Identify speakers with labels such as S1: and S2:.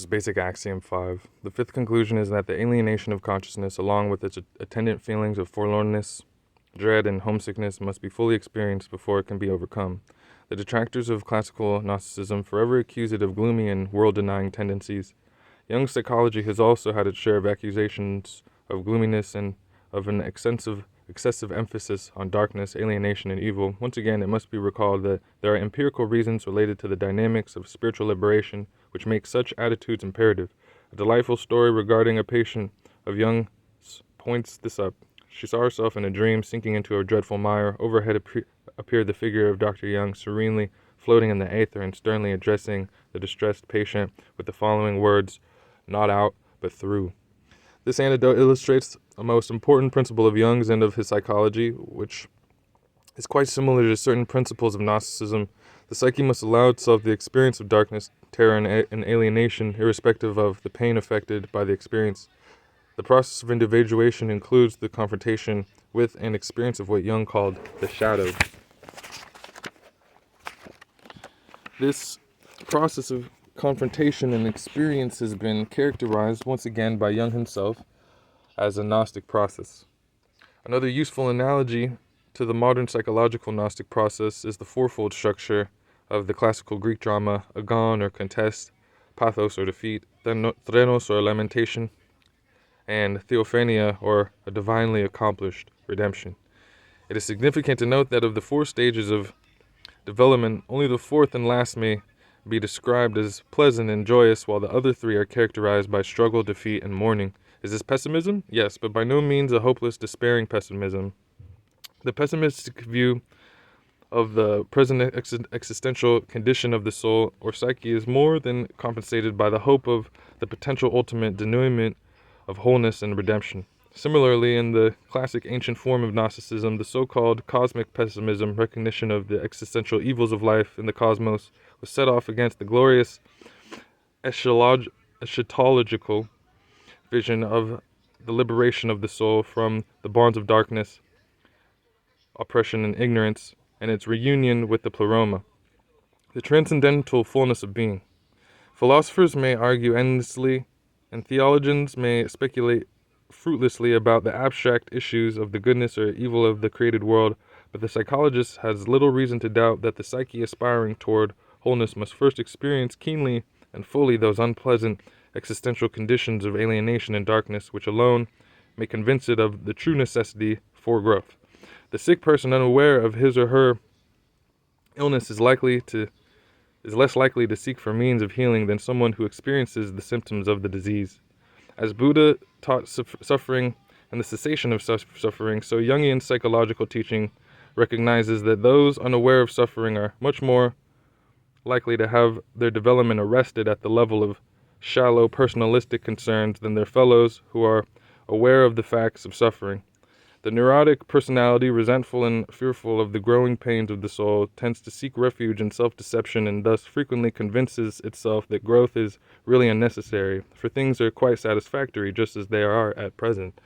S1: is basic Axiom 5. The fifth conclusion is that the alienation of consciousness, along with its attendant feelings of forlornness, dread, and homesickness, must be fully experienced before it can be overcome. The detractors of classical Gnosticism forever accuse it of gloomy and world-denying tendencies. Jung's psychology has also had its share of accusations of gloominess and of an excessive emphasis on darkness, alienation, and evil. Once again, it must be recalled that there are empirical reasons related to the dynamics of spiritual liberation which make such attitudes imperative. A delightful story regarding a patient of Jung's points this up. She saw herself in a dream sinking into a dreadful mire. Overhead appeared the figure of Dr. Jung, serenely floating in the aether and sternly addressing the distressed patient with the following words, "Not out, but through." This anecdote illustrates a most important principle of Jung's and of his psychology, which is quite similar to certain principles of Gnosticism. The psyche must allow itself the experience of darkness, terror, and alienation, irrespective of the pain affected by the experience. The process of individuation includes the confrontation with and experience of what Jung called the shadow. This process of confrontation and experience has been characterized once again by Jung himself as a Gnostic process. Another useful analogy to the modern psychological Gnostic process is the fourfold structure of the classical Greek drama agon or contest, pathos or defeat, threnos or lamentation, and theophania or a divinely accomplished redemption. It is significant to note that of the four stages of development, only the fourth and last may be described as pleasant and joyous, while the other three are characterized by struggle, defeat, and mourning. Is this pessimism? Yes, but by no means a hopeless, despairing pessimism. The pessimistic view of the present existential condition of the soul or psyche is more than compensated by the hope of the potential ultimate denouement of wholeness and redemption. Similarly, in the classic ancient form of Gnosticism, the so-called cosmic pessimism, recognition of the existential evils of life in the cosmos, was set off against the glorious eschatological vision of the liberation of the soul from the bonds of darkness, oppression, and ignorance, and its reunion with the pleroma, the transcendental fullness of being. Philosophers may argue endlessly, and theologians may speculate fruitlessly about the abstract issues of the goodness or evil of the created world, but the psychologist has little reason to doubt that the psyche aspiring toward wholeness must first experience keenly and fully those unpleasant existential conditions of alienation and darkness which alone may convince it of the true necessity for growth. The sick person unaware of his or her illness is less likely to seek for means of healing than someone who experiences the symptoms of the disease. As Buddha taught suffering and the cessation of suffering, so Jungian psychological teaching recognizes that those unaware of suffering are much more likely to have their development arrested at the level of shallow personalistic concerns than their fellows who are aware of the facts of suffering. The neurotic personality, resentful and fearful of the growing pains of the soul, tends to seek refuge in self-deception and thus frequently convinces itself that growth is really unnecessary, for things are quite satisfactory just as they are at present.